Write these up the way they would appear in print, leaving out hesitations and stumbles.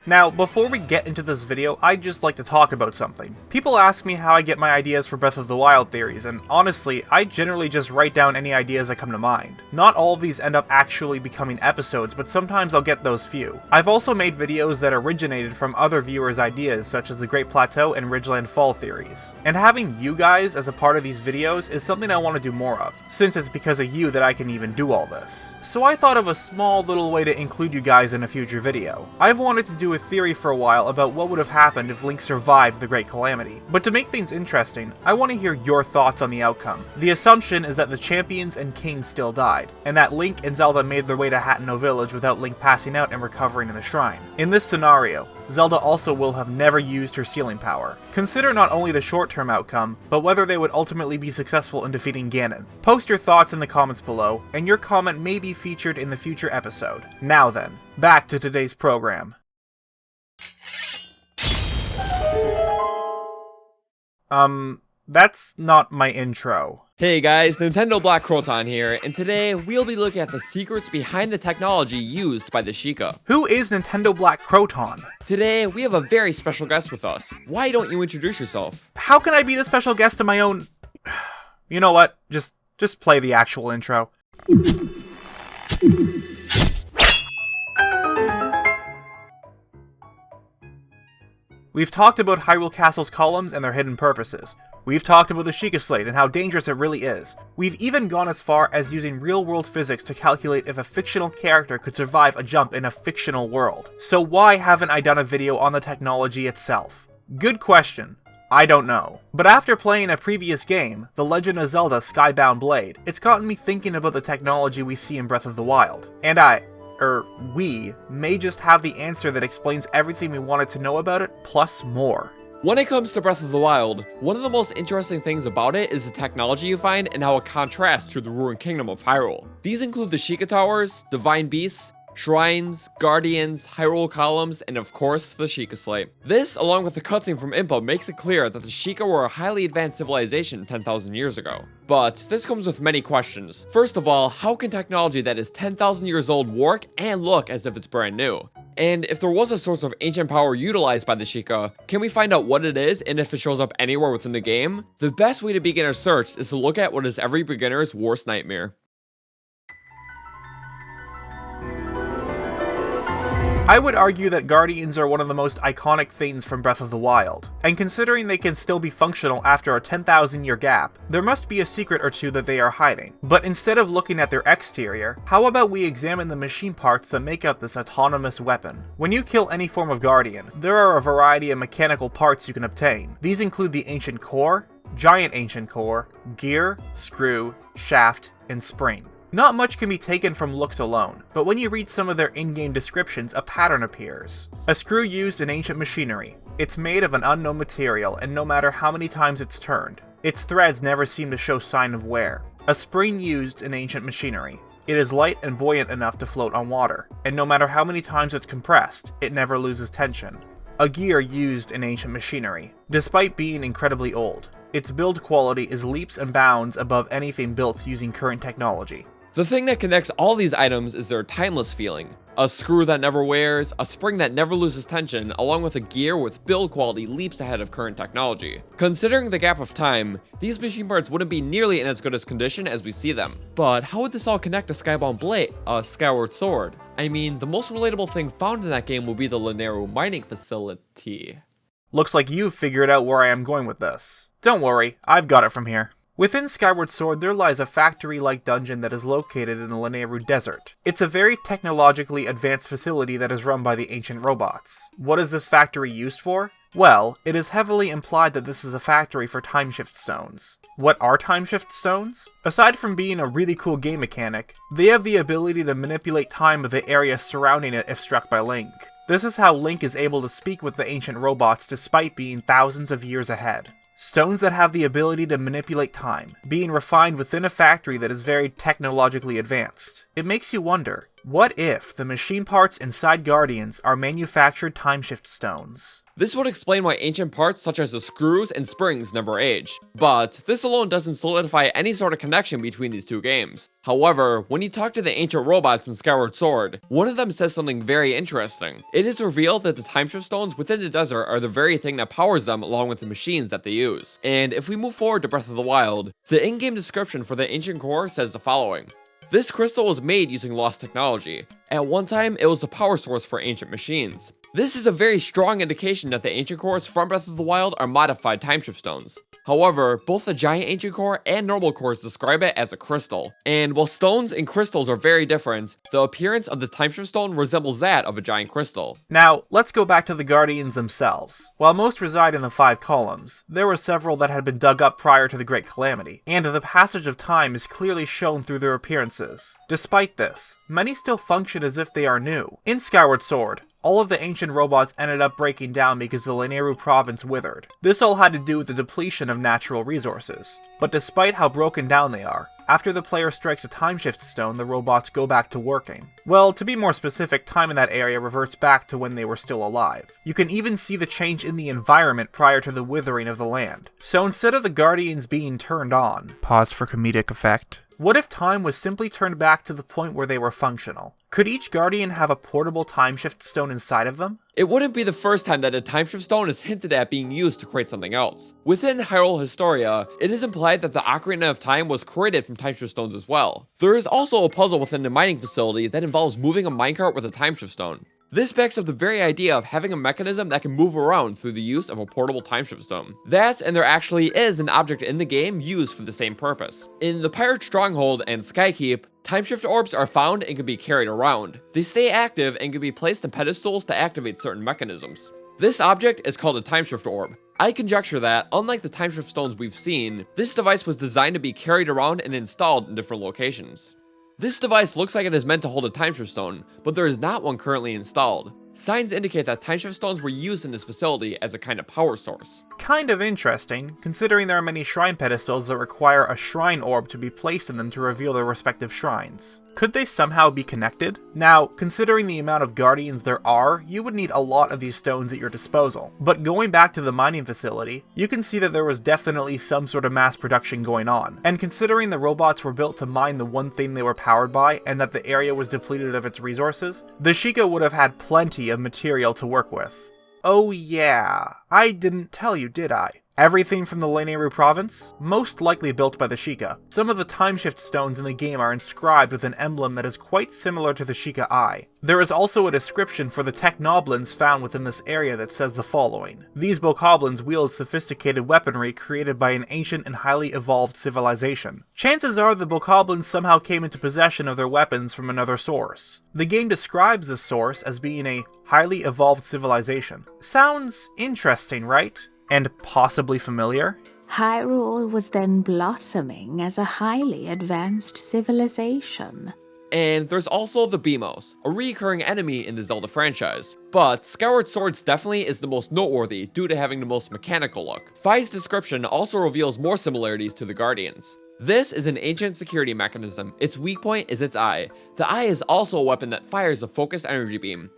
Now, before we get into this video, I'd just like to talk about something. People ask me how I get my ideas for Breath of the Wild theories, and honestly, I generally just write down any ideas that come to mind. Not all of these end up actually becoming episodes, but sometimes I'll get those few. I've also made videos that originated from other viewers' ideas, such as the Great Plateau and Ridgeland Fall theories. And having you guys as a part of these videos is something I want to do more of, since it's because of you that I can even do all this. So I thought of a small little way to include you guys in a future video. I've wanted to do a theory for a while about what would have happened if Link survived the Great Calamity. But to make things interesting, I want to hear your thoughts on the outcome. The assumption is that the champions and kings still died, and that Link and Zelda made their way to Hateno Village without Link passing out and recovering in the shrine. In this scenario, Zelda also will have never used her sealing power. Consider not only the short-term outcome, but whether they would ultimately be successful in defeating Ganon. Post your thoughts in the comments below, and your comment may be featured in the future episode. Now then, back to today's program. That's not my intro. Hey guys, Nintendo Black Croton here, and today we'll be looking at the secrets behind the technology used by the Sheikah. Who is Nintendo Black Croton? Today, we have a very special guest with us. Why don't you introduce yourself? How can I be the special guest of my own... You know what? Just play the actual intro. We've talked about Hyrule Castle's columns and their hidden purposes. We've talked about the Sheikah Slate and how dangerous it really is. We've even gone as far as using real-world physics to calculate if a fictional character could survive a jump in a fictional world. So why haven't I done a video on the technology itself? Good question. I don't know. But after playing a previous game, The Legend of Zelda Skybound Blade, it's gotten me thinking about the technology we see in Breath of the Wild. And we may just have the answer that explains everything we wanted to know about it, plus more. When it comes to Breath of the Wild, one of the most interesting things about it is the technology you find and how it contrasts to the ruined kingdom of Hyrule. These include the Sheikah Towers, Divine Beasts, Shrines, Guardians, Hyrule Columns, and of course, the Sheikah Slate. This, along with the cutscene from Impa, makes it clear that the Sheikah were a highly advanced civilization 10,000 years ago. But this comes with many questions. First of all, how can technology that is 10,000 years old work and look as if it's brand new? And if there was a source of ancient power utilized by the Sheikah, can we find out what it is and if it shows up anywhere within the game? The best way to begin our search is to look at what is every beginner's worst nightmare. I would argue that Guardians are one of the most iconic things from Breath of the Wild, and considering they can still be functional after a 10,000 year gap, there must be a secret or two that they are hiding. But instead of looking at their exterior, how about we examine the machine parts that make up this autonomous weapon? When you kill any form of Guardian, there are a variety of mechanical parts you can obtain. These include the Ancient Core, Giant Ancient Core, Gear, Screw, Shaft, and Spring. Not much can be taken from looks alone, but when you read some of their in-game descriptions, a pattern appears. A screw used in ancient machinery. It's made of an unknown material, and no matter how many times it's turned, its threads never seem to show sign of wear. A spring used in ancient machinery. It is light and buoyant enough to float on water, and no matter how many times it's compressed, it never loses tension. A gear used in ancient machinery. Despite being incredibly old, its build quality is leaps and bounds above anything built using current technology. The thing that connects all these items is their timeless feeling. A screw that never wears, a spring that never loses tension, along with a gear with build quality leaps ahead of current technology. Considering the gap of time, these machine parts wouldn't be nearly in as good as condition as we see them. But how would this all connect to Skybound Blade, Skyward Sword? I mean, the most relatable thing found in that game will be the Lanero mining facility. Looks like you've figured out where I am going with this. Don't worry, I've got it from here. Within Skyward Sword, there lies a factory-like dungeon that is located in the Lanayru Desert. It's a very technologically advanced facility that is run by the ancient robots. What is this factory used for? Well, it is heavily implied that this is a factory for Timeshift Stones. What are Timeshift Stones? Aside from being a really cool game mechanic, they have the ability to manipulate time of the area surrounding it if struck by Link. This is how Link is able to speak with the ancient robots despite being thousands of years ahead. Stones that have the ability to manipulate time, being refined within a factory that is very technologically advanced. It makes you wonder, What if the machine parts inside Guardians are manufactured Timeshift Stones? This would explain why ancient parts such as the screws and springs never age, but this alone doesn't solidify any sort of connection between these two games. However, when you talk to the ancient robots in Skyward Sword, one of them says something very interesting. It is revealed that the Timeshift Stones within the desert are the very thing that powers them along with the machines that they use. And if we move forward to Breath of the Wild, the in-game description for the ancient core says the following. This crystal was made using lost technology. At one time, it was the power source for ancient machines. This is a very strong indication that the ancient cores from Breath of the Wild are modified Timeshift Stones. However, both the giant ancient core and normal cores describe it as a crystal. And while stones and crystals are very different, the appearance of the Timeshift Stone resembles that of a giant crystal. Now, let's go back to the Guardians themselves. While most reside in the 5 columns, there were several that had been dug up prior to the Great Calamity, and the passage of time is clearly shown through their appearances. Despite this, many still function as if they are new. In Skyward Sword, all of the ancient robots ended up breaking down because the Lanayru province withered. This all had to do with the depletion of natural resources. But despite how broken down they are, after the player strikes a Timeshift Stone, the robots go back to working. Well, to be more specific, time in that area reverts back to when they were still alive. You can even see the change in the environment prior to the withering of the land. So instead of the Guardians being turned on, pause for comedic effect, what if time was simply turned back to the point where they were functional? Could each Guardian have a portable Timeshift Stone inside of them? It wouldn't be the first time that a Timeshift Stone is hinted at being used to create something else. Within Hyrule Historia, it is implied that the Ocarina of Time was created from Timeshift Stones as well. There is also a puzzle within the mining facility that involves moving a minecart with a Timeshift Stone. This backs up the very idea of having a mechanism that can move around through the use of a portable Timeshift Stone. That, and there actually is an object in the game used for the same purpose. In the Pirate Stronghold and Skykeep, Timeshift orbs are found and can be carried around. They stay active and can be placed in pedestals to activate certain mechanisms. This object is called a Timeshift orb. I conjecture that, unlike the Timeshift Stones we've seen, this device was designed to be carried around and installed in different locations. This device looks like it is meant to hold a Timeshift Stone, but there is not one currently installed. Signs indicate that Timeshift Stones were used in this facility as a kind of power source. Kind of interesting, considering there are many shrine pedestals that require a shrine orb to be placed in them to reveal their respective shrines. Could they somehow be connected? Now, considering the amount of Guardians there are, you would need a lot of these stones at your disposal. But going back to the mining facility, you can see that there was definitely some sort of mass production going on. And considering the robots were built to mine the one thing they were powered by, and that the area was depleted of its resources, the Sheikah would have had plenty of material to work with. Oh yeah, I didn't tell you, did I? Everything from the Lanayru province? Most likely built by the Sheikah. Some of the Timeshift Stones in the game are inscribed with an emblem that is quite similar to the Sheikah Eye. There is also a description for the Technoblins found within this area that says the following. These bokoblins wield sophisticated weaponry created by an ancient and highly evolved civilization. Chances are the bokoblins somehow came into possession of their weapons from another source. The game describes this source as being a highly evolved civilization. Sounds interesting, right? And possibly familiar? Hyrule was then blossoming as a highly advanced civilization. And there's also the Beamos, a recurring enemy in the Zelda franchise. But Skyward Swords definitely is the most noteworthy due to having the most mechanical look. Fi's description also reveals more similarities to the Guardians. This is an ancient security mechanism. Its weak point is its eye. The eye is also a weapon that fires a focused energy beam.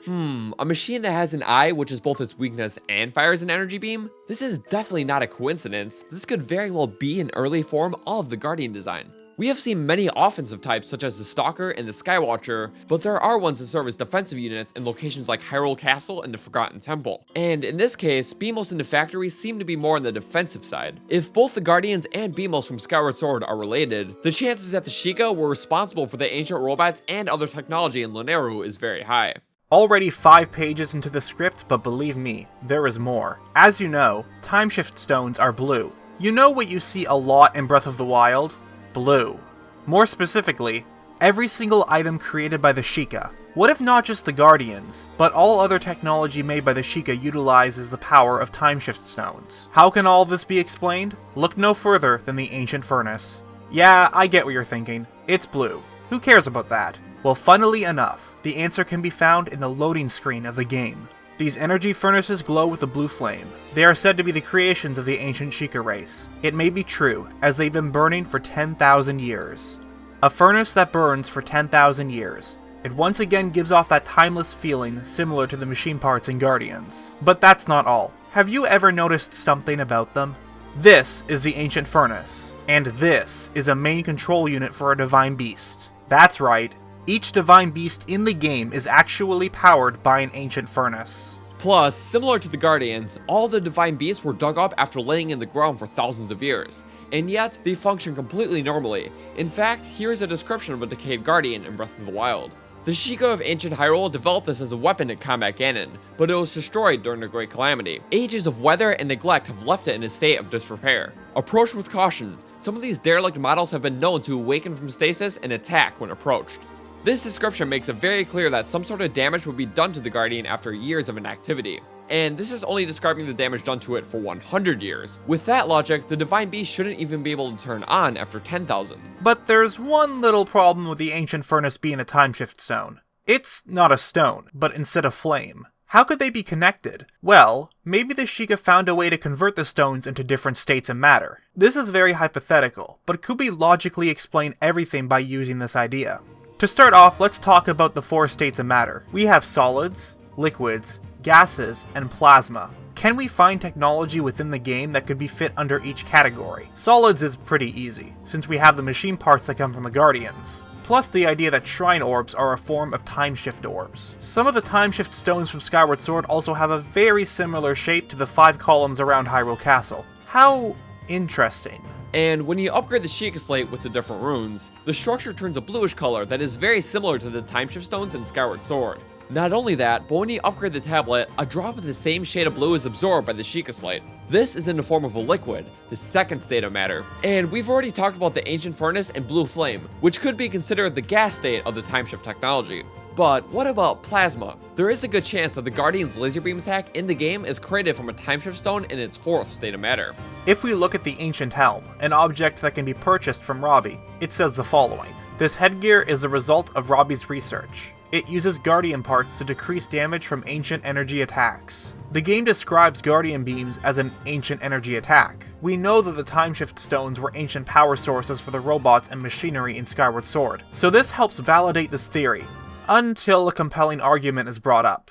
A machine that has an eye, which is both its weakness and fires an energy beam? This is definitely not a coincidence. This could very well be an early form of the Guardian design. We have seen many offensive types such as the Stalker and the Skywatcher, but there are ones that serve as defensive units in locations like Hyrule Castle and the Forgotten Temple. And in this case, Beamos and the Factory seem to be more on the defensive side. If both the Guardians and Beamos from Skyward Sword are related, the chances that the Sheikah were responsible for the ancient robots and other technology in Lanayru is very high. Already 5 pages into the script, but believe me, there is more. As you know, Timeshift Stones are blue. You know what you see a lot in Breath of the Wild? Blue. More specifically, every single item created by the Sheikah. What if not just the Guardians, but all other technology made by the Sheikah utilizes the power of Timeshift Stones? How can all of this be explained? Look no further than the Ancient Furnace. Yeah, I get what you're thinking. It's blue. Who cares about that? Well, funnily enough, the answer can be found in the loading screen of the game. These energy furnaces glow with a blue flame. They are said to be the creations of the ancient Sheikah race. It may be true, as they've been burning for 10,000 years. A furnace that burns for 10,000 years. It once again gives off that timeless feeling similar to the machine parts in Guardians. But that's not all. Have you ever noticed something about them? This is the Ancient Furnace, and this is a main control unit for a Divine Beast. That's right, each Divine Beast in the game is actually powered by an Ancient Furnace. Plus, similar to the Guardians, all the Divine Beasts were dug up after laying in the ground for thousands of years, and yet they function completely normally. In fact, here's a description of a decayed Guardian in Breath of the Wild. The Sheikah of ancient Hyrule developed this as a weapon to combat Ganon, but it was destroyed during the Great Calamity. Ages of weather and neglect have left it in a state of disrepair. Approach with caution. Some of these derelict models have been known to awaken from stasis and attack when approached. This description makes it very clear that some sort of damage would be done to the Guardian after years of inactivity. And this is only describing the damage done to it for 100 years. With that logic, the Divine Beast shouldn't even be able to turn on after 10,000. But there's one little problem with the Ancient Furnace being a Timeshift Stone. It's not a stone, but instead a flame. How could they be connected? Well, maybe the Sheikah found a way to convert the stones into different states of matter. This is very hypothetical, but could we logically explain everything by using this idea? To start off, let's talk about the 4 states of matter. We have solids, liquids, gases, and plasma. Can we find technology within the game that could be fit under each category? Solids is pretty easy, since we have the machine parts that come from the Guardians. Plus the idea that shrine orbs are a form of timeshift orbs. Some of the timeshift stones from Skyward Sword also have a very similar shape to the 5 columns around Hyrule Castle. How interesting. And when you upgrade the Sheikah Slate with the different runes, the structure turns a bluish color that is very similar to the Timeshift Stones in Skyward Sword. Not only that, but when you upgrade the tablet, a drop of the same shade of blue is absorbed by the Sheikah Slate. This is in the form of a liquid, the 2nd state of matter. And we've already talked about the Ancient Furnace and Blue Flame, which could be considered the gas state of the Timeshift technology. But what about plasma? There is a good chance that the Guardian's laser beam attack in the game is created from a Timeshift Stone in its 4th state of matter. If we look at the Ancient Helm, an object that can be purchased from Robbie, it says the following. This headgear is the result of Robbie's research. It uses Guardian parts to decrease damage from ancient energy attacks. The game describes Guardian beams as an ancient energy attack. We know that the Timeshift Stones were ancient power sources for the robots and machinery in Skyward Sword, so this helps validate this theory, until a compelling argument is brought up.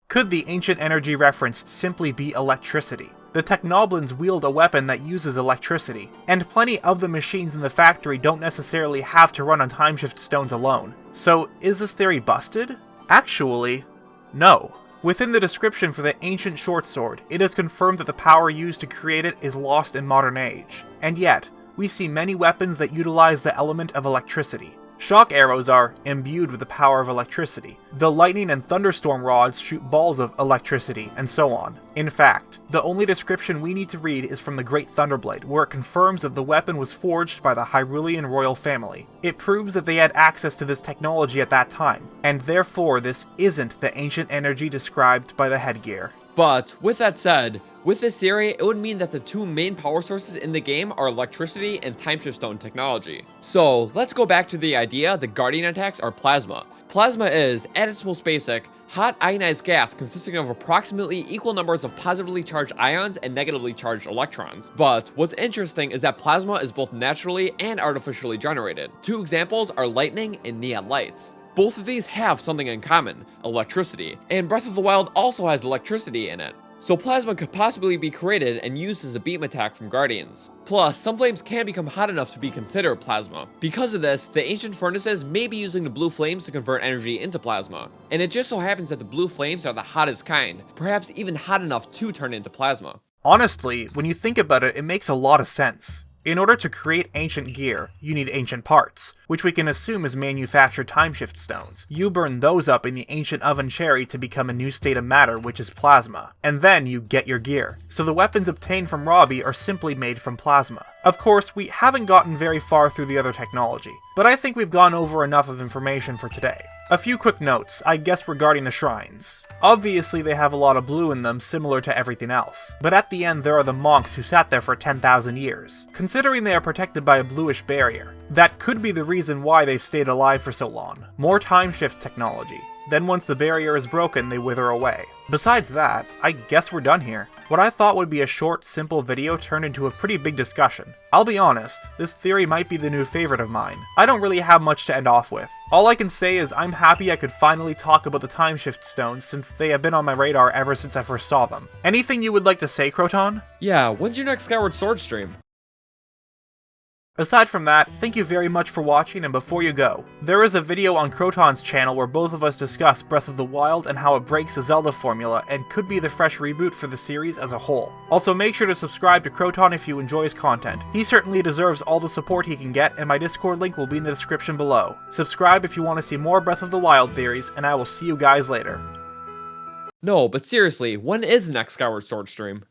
Could the ancient energy referenced simply be electricity? The Technoblins wield a weapon that uses electricity, and plenty of the machines in the factory don't necessarily have to run on Timeshift Stones alone. So is this theory busted? Actually, no. Within the description for the ancient short sword, it is confirmed that the power used to create it is lost in modern age. And yet, we see many weapons that utilize the element of electricity. Shock arrows are imbued with the power of electricity. The lightning and thunderstorm rods shoot balls of electricity, and so on. In fact, the only description we need to read is from the Great Thunderblade, where it confirms that the weapon was forged by the Hyrulean royal family. It proves that they had access to this technology at that time, and therefore this isn't the ancient energy described by the headgear. But with that said, with this theory, it would mean that the 2 main power sources in the game are electricity and Timeshift Stone technology. So let's go back to the idea the Guardian attacks are plasma. Plasma is, at its most basic, hot ionized gas consisting of approximately equal numbers of positively charged ions and negatively charged electrons. But what's interesting is that plasma is both naturally and artificially generated. 2 examples are lightning and neon lights. Both of these have something in common, electricity, and Breath of the Wild also has electricity in it. So plasma could possibly be created and used as a beam attack from Guardians. Plus, some flames can become hot enough to be considered plasma. Because of this, the ancient furnaces may be using the blue flames to convert energy into plasma. And it just so happens that the blue flames are the hottest kind, perhaps even hot enough to turn into plasma. Honestly, when you think about it, it makes a lot of sense. In order to create ancient gear, you need ancient parts, which we can assume is manufactured Timeshift Stones. You burn those up in the ancient oven cherry to become a new state of matter, which is plasma. And then you get your gear. So the weapons obtained from Robbie are simply made from plasma. Of course, we haven't gotten very far through the other technology, but I think we've gone over enough of information for today. A few quick notes, I guess, regarding the shrines. Obviously they have a lot of blue in them, similar to everything else, but at the end there are the monks who sat there for 10,000 years. Considering they are protected by a bluish barrier, that could be the reason why they've stayed alive for so long. More timeshift technology. Then once the barrier is broken, they wither away. Besides that, I guess we're done here. What I thought would be a short, simple video turned into a pretty big discussion. I'll be honest, this theory might be the new favorite of mine. I don't really have much to end off with. All I can say is I'm happy I could finally talk about the Timeshift Stones since they have been on my radar ever since I first saw them. Anything you would like to say, Croton? Yeah, when's your next Skyward Sword stream? Aside from that, thank you very much for watching, and before you go, there is a video on Croton's channel where both of us discuss Breath of the Wild and how it breaks the Zelda formula and could be the fresh reboot for the series as a whole. Also, make sure to subscribe to Croton if you enjoy his content. He certainly deserves all the support he can get, and my Discord link will be in the description below. Subscribe if you want to see more Breath of the Wild theories, and I will see you guys later. No, but seriously, when is the next Skyward Sword stream?